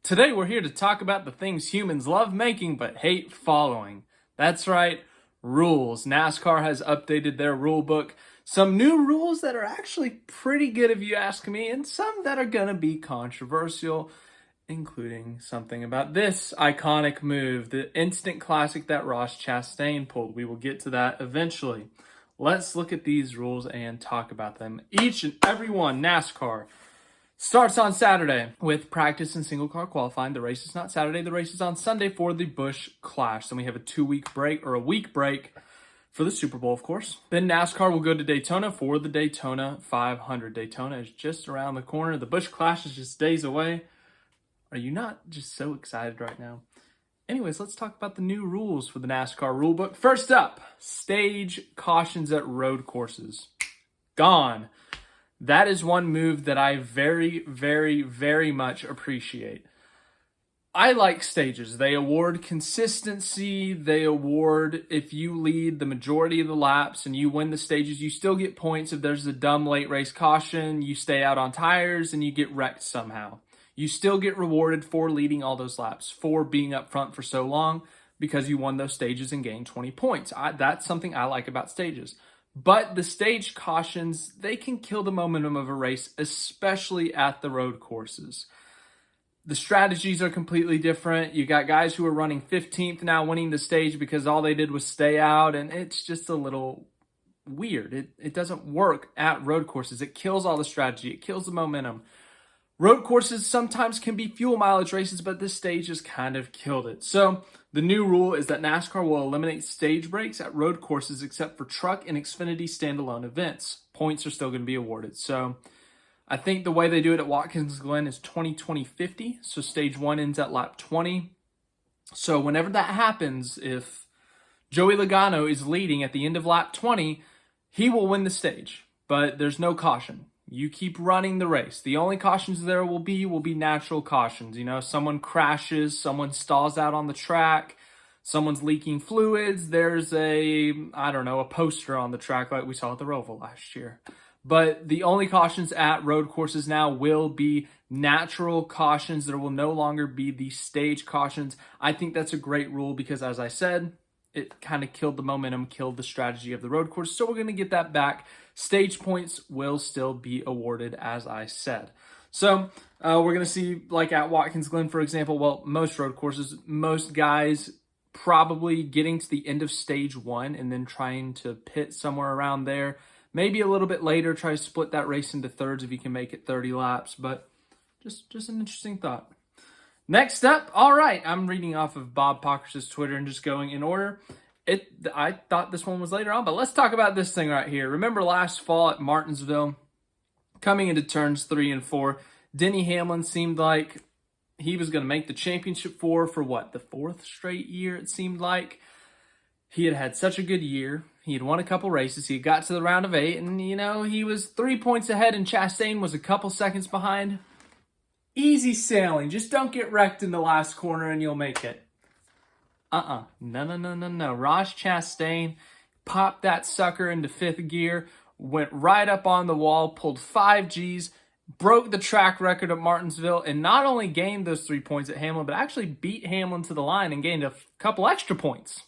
Today we're here to talk about the things humans love making but hate following. That's right, rules. NASCAR has updated their rule book. Some new rules that are actually pretty good if you ask me, and some that are gonna be controversial, including something about this iconic move, the instant classic that Ross Chastain pulled. We will get to that eventually. Let's look at these rules and talk about them. Each and every one, NASCAR starts on Saturday with practice and single car qualifying. The race is not Saturday. The race is on Sunday for the Busch Clash. Then we have a 2-week break, or a week break for the Super Bowl, of course. Then NASCAR will go to Daytona for the Daytona 500. Daytona is just around the corner. The Busch Clash is just days away. Are you not just so excited right now? Anyways, let's talk about the new rules for the NASCAR rulebook. First up, stage cautions at road courses. Gone. That is one move that I very, very, very much appreciate. I like stages. They award consistency. They award if you lead the majority of the laps and you win the stages, you still get points. If there's a dumb late race caution, you stay out on tires and you get wrecked somehow. You still get rewarded for leading all those laps, for being up front for so long, because you won those stages and gained 20 points. That's something I like about stages. But the stage cautions, they can kill the momentum of a race, especially at the road courses. The strategies are completely different. You got guys who are running 15th now winning the stage because all they did was stay out, and it's just a little weird. It doesn't work at road courses. It kills all the strategy. It kills the momentum. Road courses sometimes can be fuel mileage races, but this stage has kind of killed it. So the new rule is that NASCAR will eliminate stage breaks at road courses except for truck and Xfinity standalone events. Points are still going to be awarded. So I think the way they do it at Watkins Glen is 20-20-50. So stage 1 ends at lap 20. So whenever that happens, if Joey Logano is leading at the end of lap 20, he will win the stage, but there's no caution. You keep running the race. The only cautions there will be natural cautions. You know, someone crashes, someone stalls out on the track, someone's leaking fluids. There's a poster on the track like we saw at the Roval last year. But the only cautions at road courses now will be natural cautions. There will no longer be the stage cautions. I think that's a great rule because, as I said, it kind of killed the momentum, killed the strategy of the road course. So we're going to get that back. Stage points will still be awarded, as I said. So we're going to see, like at Watkins Glen, for example, well, most road courses, most guys probably getting to the end of stage 1 and then trying to pit somewhere around there. Maybe a little bit later, try to split that race into thirds if you can make it 30 laps. But just an interesting thought. Next up, all right, I'm reading off of Bob Pockrass's Twitter and just going in order. I thought this one was later on, but let's talk about this thing right here. Remember last fall at Martinsville, coming into turns 3 and 4, Denny Hamlin seemed like he was going to make the championship for what, the 4th straight year it seemed like. He had had such a good year. He had won a couple races. He got to the round of 8, and, he was 3 points ahead, and Chastain was a couple seconds behind. Easy sailing. Just don't get wrecked in the last corner, and you'll make it. No. Ross Chastain popped that sucker into 5th gear, went right up on the wall, pulled 5 Gs, broke the track record at Martinsville, and not only gained those 3 points at Hamlin, but actually beat Hamlin to the line and gained a couple extra points.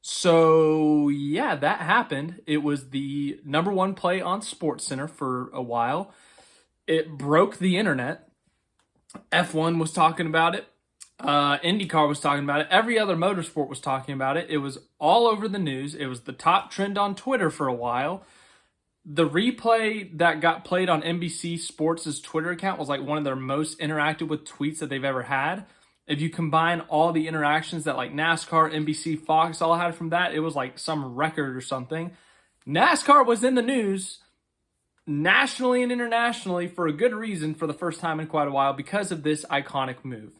So, yeah, that happened. It was the #1 play on SportsCenter for a while. It broke the internet. F1 was talking about it. IndyCar was talking about it. Every other motorsport was talking about it. It was all over the news. It was the top trend on Twitter for a while. The replay that got played on NBC Sports' Twitter account was like one of their most interactive with tweets that they've ever had. If you combine all the interactions that like NASCAR, NBC, Fox all had from that, it was like some record or something. NASCAR was in the news nationally and internationally for a good reason for the first time in quite a while because of this iconic move.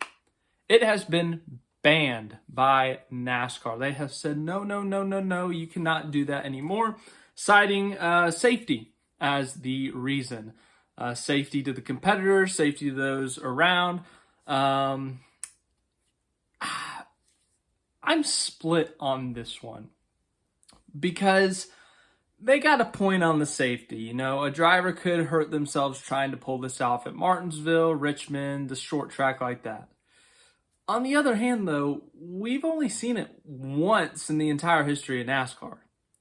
It has been banned by NASCAR. They have said, no, you cannot do that anymore, citing safety as the reason. Safety to the competitors, safety to those around. I'm split on this one because they got a point on the safety. A driver could hurt themselves trying to pull this off at Martinsville, Richmond, the short track like that. On the other hand, though, we've only seen it once in the entire history of NASCAR.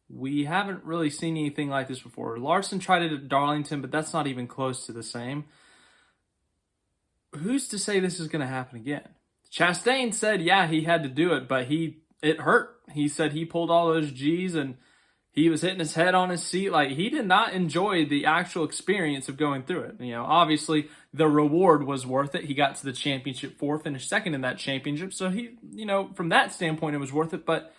We haven't really seen anything like this before. Larson tried it at Darlington, but that's not even close to the same. Who's to say this is going to happen again? Chastain said, yeah, he had to do it, but it hurt. He said he pulled all those G's and he was hitting his head on his seat. Like, he did not enjoy the actual experience of going through it. Obviously, the reward was worth it. He got to the championship 4, finished second in that championship. So from that standpoint, it was worth it. But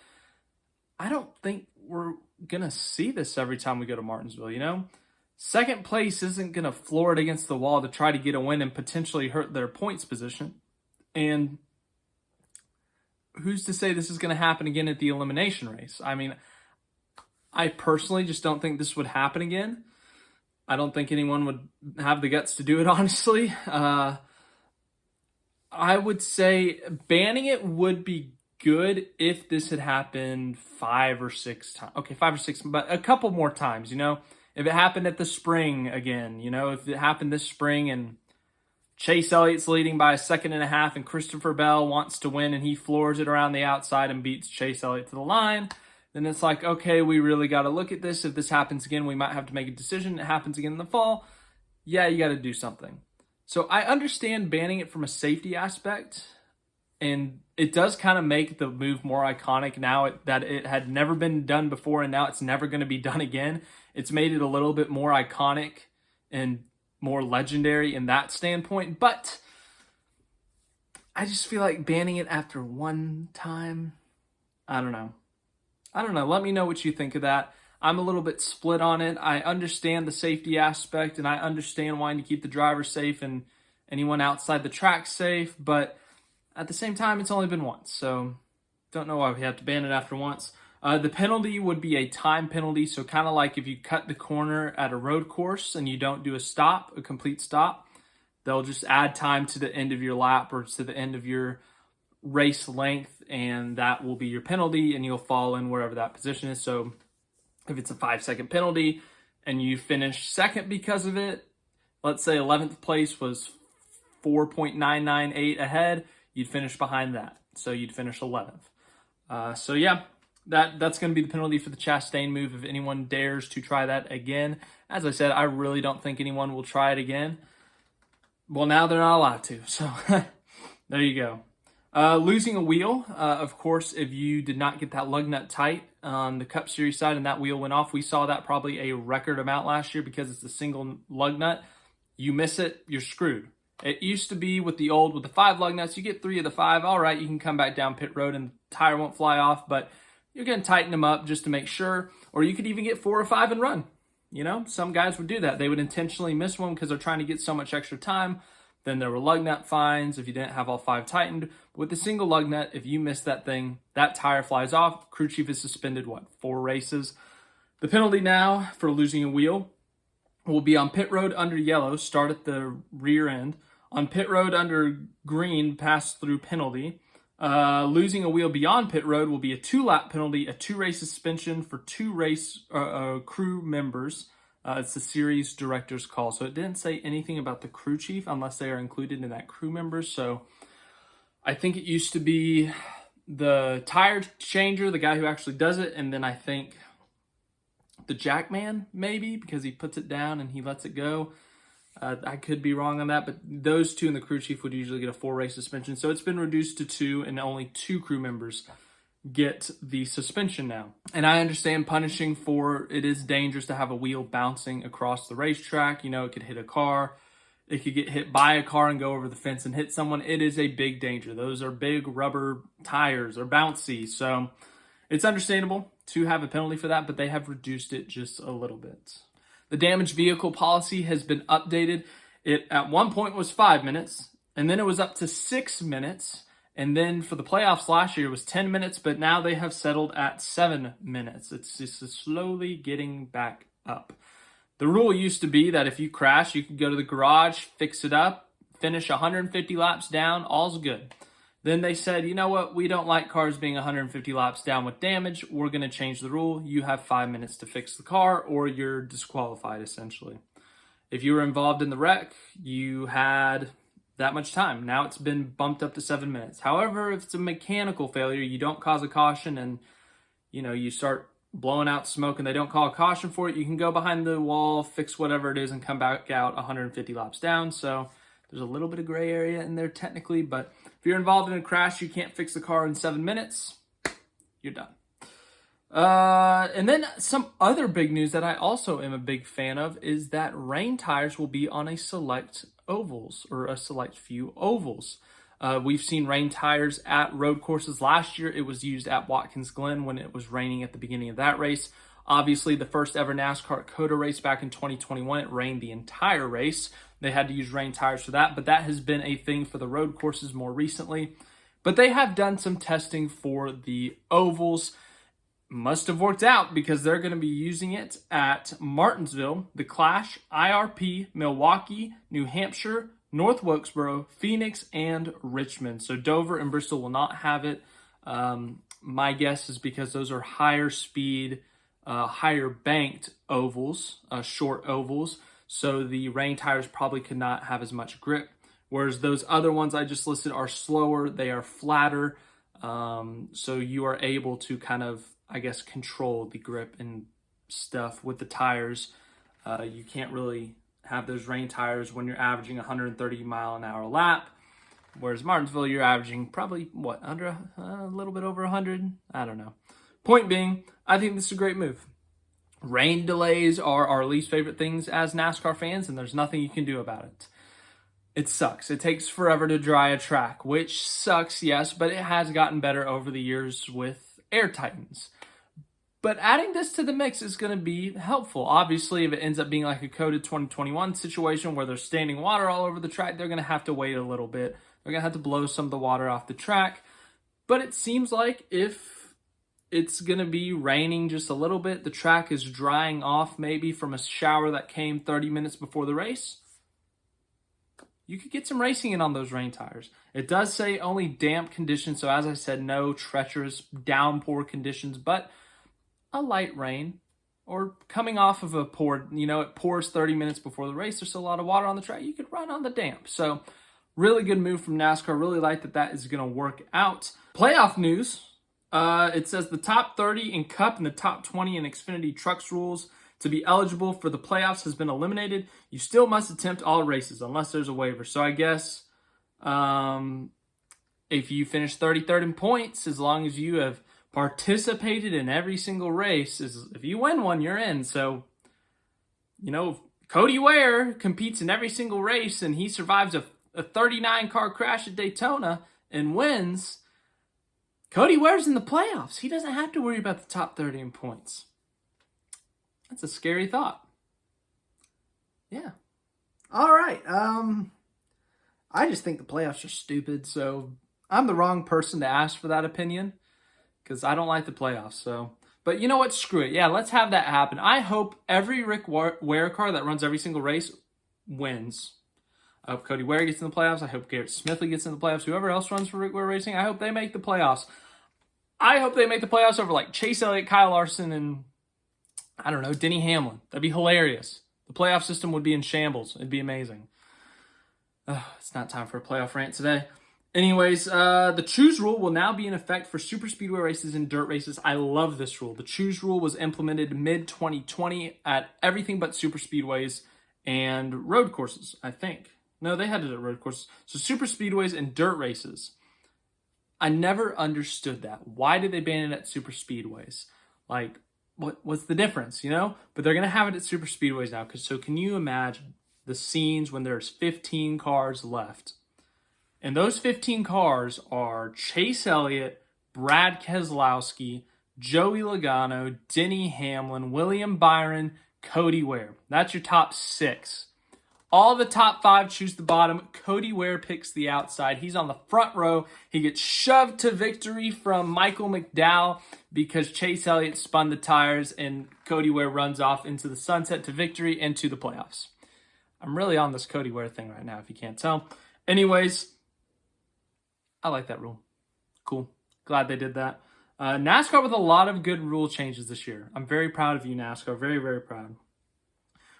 I don't think we're going to see this every time we go to Martinsville, Second place isn't going to floor it against the wall to try to get a win and potentially hurt their points position. And who's to say this is going to happen again at the elimination race? I mean, I personally just don't think this would happen again. I don't think anyone would have the guts to do it, honestly. I would say banning it would be good if this had happened 5 or 6 times. Okay, 5 or 6, but a couple more times, If it happened at the spring again, if it happened this spring and Chase Elliott's leading by 1.5 seconds and Christopher Bell wants to win and he floors it around the outside and beats Chase Elliott to the line, then it's like, okay, we really got to look at this. If this happens again, we might have to make a decision. It happens again in the fall. Yeah, you got to do something. So I understand banning it from a safety aspect, and it does kind of make the move more iconic now that it had never been done before and now it's never going to be done again. It's made it a little bit more iconic and more legendary in that standpoint. But I just feel like banning it after one time, I don't know. Let me know what you think of that. I'm a little bit split on it. I understand the safety aspect and I understand wanting to keep the driver safe and anyone outside the track safe, but at the same time, it's only been once, so don't know why we have to ban it after once. The penalty would be a time penalty, so kind of like if you cut the corner at a road course and you don't do a complete stop, they'll just add time to the end of your lap or to the end of your race length, and that will be your penalty, and you'll fall in wherever that position is. So if it's a 5-second penalty and you finish second because of it, let's say 11th place was 4.998 ahead, you'd finish behind that. So you'd finish 11th. So yeah, that's going to be the penalty for the Chastain move if anyone dares to try that again. As I said, I really don't think anyone will try it again. Well, now they're not allowed to. So there you go. Losing a wheel, of course, if you did not get that lug nut tight on the Cup Series side and that wheel went off, we saw that probably a record amount last year because it's a single lug nut. You miss it, you're screwed. It used to be with the 5 lug nuts, you get 3 of the 5, all right, you can come back down pit road and the tire won't fly off, but you're going to tighten them up just to make sure. Or you could even get 4 or 5 and run. Some guys would do that. They would intentionally miss one because they're trying to get so much extra time. Then there were lug nut fines if you didn't have all 5 tightened. But with the single lug nut, if you miss that thing, that tire flies off. Crew chief is suspended, 4 races. The penalty now for losing a wheel will be on pit road under yellow, start at the rear end. On pit road under green, pass through penalty. Losing a wheel beyond pit road will be a 2-lap penalty, a 2-race suspension for 2 race crew members. It's the series director's call. So it didn't say anything about the crew chief unless they are included in that crew members. So I think it used to be the tire changer, the guy who actually does it, and then I think the jack man, maybe, because he puts it down and he lets it go. I could be wrong on that, but those 2 and the crew chief would usually get a 4-race suspension. So it's been reduced to 2, and only 2 crew members get the suspension now. And I understand punishing for it is dangerous to have a wheel bouncing across the racetrack. It could hit a car. It could get hit by a car and go over the fence and hit someone. It is a big danger. Those are big rubber tires. They're bouncy. So it's understandable to have a penalty for that, but they have reduced it just a little bit. The damaged vehicle policy has been updated. It at one point was 5 minutes, and then it was up to 6 minutes. And then for the playoffs last year, it was 10 minutes, but now they have settled at 7 minutes. It's just slowly getting back up. The rule used to be that if you crash, you could go to the garage, fix it up, finish 150 laps down, all's good. Then they said, you know what, we don't like cars being 150 laps down with damage. We're going to change the rule. You have 5 minutes to fix the car or you're disqualified, essentially. If you were involved in the wreck, you had that much time. Now it's been bumped up to 7 minutes. However, if it's a mechanical failure, you don't cause a caution and, you start blowing out smoke and they don't call a caution for it, you can go behind the wall, fix whatever it is, and come back out 150 laps down. So there's a little bit of gray area in there technically, but if you're involved in a crash, you can't fix the car in 7 minutes, you're done. And then some other big news that I also am a big fan of is that rain tires will be on a select ovals, or a select few ovals. We've seen rain tires at road courses. Last year, it was used at Watkins Glen when it was raining at the beginning of that race. Obviously, the first ever NASCAR COTA race back in 2021, it rained the entire race. They had to use rain tires for that, but that has been a thing for the road courses more recently. But they have done some testing for the ovals. Must have worked out because they're going to be using it at Martinsville, the Clash, IRP, Milwaukee, New Hampshire, North Wilkesboro, Phoenix, and Richmond. So Dover and Bristol will not have it. My guess is because those are higher speed, higher banked ovals, short ovals. So the rain tires probably could not have as much grip. Whereas those other ones I just listed are slower, they are flatter. So you are able to kind of, I guess, control the grip and stuff with the tires. You can't really have those rain tires when you're averaging 130 mile an hour lap. Whereas Martinsville, you're averaging probably, under a little bit over 100? I don't know. Point being, I think this is a great move. Rain delays are our least favorite things as NASCAR fans, and there's nothing you can do about it. It sucks. It takes forever to dry a track, which sucks, yes, but it has gotten better over the years with air tightens. But adding this to the mix is going to be helpful. Obviously, if it ends up being like a COTA 2021 situation where there's standing water all over the track, they're going to have to wait a little bit. They're going to have to blow some of the water off the track. But it seems like if it's going to be raining just a little bit, the track is drying off maybe from a shower that came 30 minutes before the race, you could get some racing in on those rain tires. It does say only damp conditions, so as I said, no treacherous downpour conditions, but a light rain or coming off of a pour, it pours 30 minutes before the race. There's a lot of water on the track. You could run on the damp. So really good move from NASCAR. Really like that is going to work out. Playoff news. It says the top 30 in Cup and the top 20 in Xfinity Trucks rules to be eligible for the playoffs has been eliminated. You still must attempt all races unless there's a waiver. So I guess if you finish 33rd in points, as long as you have participated in every single race, if you win one, you're in. So, Cody Ware competes in every single race and he survives a 39 car crash at Daytona and wins. Cody Ware's in the playoffs. He doesn't have to worry about the top 30 in points. That's a scary thought. Yeah. All right. I just think the playoffs are stupid, so I'm the wrong person to ask for that opinion because I don't like the playoffs. So, but you know what? Screw it. Yeah, let's have that happen. I hope every Rick Ware car that runs every single race wins. I hope Cody Ware gets in the playoffs. I hope Garrett Smithley gets in the playoffs. Whoever else runs for Rick Ware Racing, I hope they make the playoffs. I hope they make the playoffs over like Chase Elliott, Kyle Larson, and I don't know, Denny Hamlin. That'd be hilarious. The playoff system would be in shambles. It'd be amazing. It's not time for a playoff rant today. Anyways, the choose rule will now be in effect for super speedway races and dirt races. I love this rule. The choose rule was implemented mid-2020 at everything but super speedways and road courses, I think. No, they had it at road courses. So super speedways and dirt races. I never understood that. Why did they ban it at super speedways? Like, what's the difference, But they're going to have it at super speedways now. So can you imagine the scenes when there's 15 cars left? And those 15 cars are Chase Elliott, Brad Keselowski, Joey Logano, Denny Hamlin, William Byron, Cody Ware. That's your top 6. All the top 5 choose the bottom. Cody Ware picks the outside. He's on the front row. He gets shoved to victory from Michael McDowell because Chase Elliott spun the tires and Cody Ware runs off into the sunset to victory and to the playoffs. I'm really on this Cody Ware thing right now, if you can't tell. Anyways, I like that rule. Cool. Glad they did that. NASCAR with a lot of good rule changes this year. I'm very proud of you, NASCAR. Very, very proud.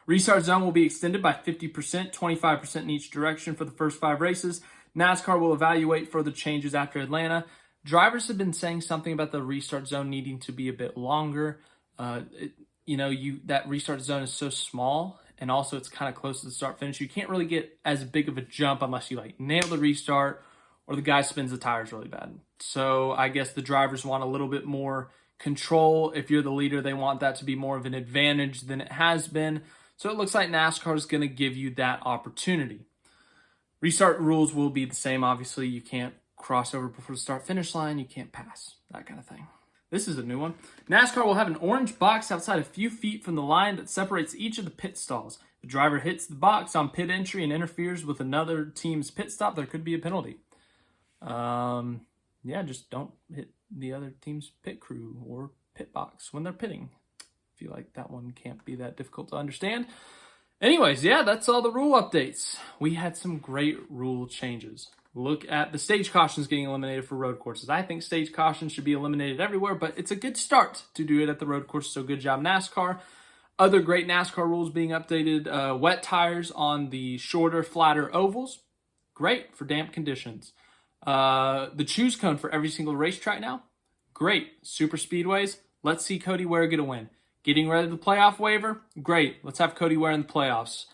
Restart zone will be extended by 50%, 25% in each direction for the first 5 races. NASCAR will evaluate further changes after Atlanta. Drivers have been saying something about the restart zone needing to be a bit longer. That restart zone is so small, and also it's kind of close to the start finish. You can't really get as big of a jump unless you nail the restart or the guy spins the tires really bad. So I guess the drivers want a little bit more control. If you're the leader, they want that to be more of an advantage than it has been. So it looks like NASCAR is going to give you that opportunity. Restart rules will be the same. Obviously, you can't cross over before the start-finish line. You can't pass, that kind of thing. This is a new one. NASCAR will have an orange box outside a few feet from the line that separates each of the pit stalls. If the driver hits the box on pit entry and interferes with another team's pit stop, there could be a penalty. Just don't hit the other team's pit crew or pit box when they're pitting. I feel like that one can't be that difficult to understand. Anyways, that's all the rule updates. We had some great rule changes. Look at the stage cautions getting eliminated for road courses. I think stage cautions should be eliminated everywhere, but it's a good start to do it at the road course, so good job, NASCAR. Other great NASCAR rules being updated. Wet tires on the shorter, flatter ovals. Great for damp conditions. The choose cone for every single racetrack now. Great. Super speedways. Let's see Cody Ware get a win. Getting rid of the playoff waiver. Great. Let's have Cody Ware in the playoffs.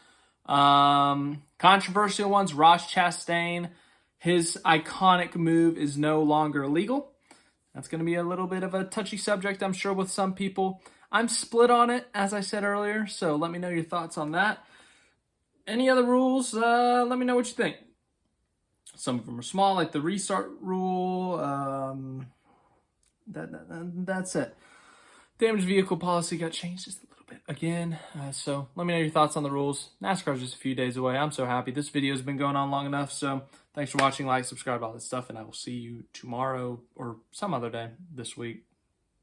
Controversial ones. Ross Chastain. His iconic move is no longer illegal. That's going to be a little bit of a touchy subject, I'm sure, with some people. I'm split on it, as I said earlier, so let me know your thoughts on that. Any other rules? Let me know what you think. Some of them are small, like the restart rule. That's it. Damaged vehicle policy got changed just a little bit again. So let me know your thoughts on the rules. NASCAR's just a few days away. I'm so happy. This video has been going on long enough. So thanks for watching. Like, subscribe, all that stuff. And I will see you tomorrow or some other day this week.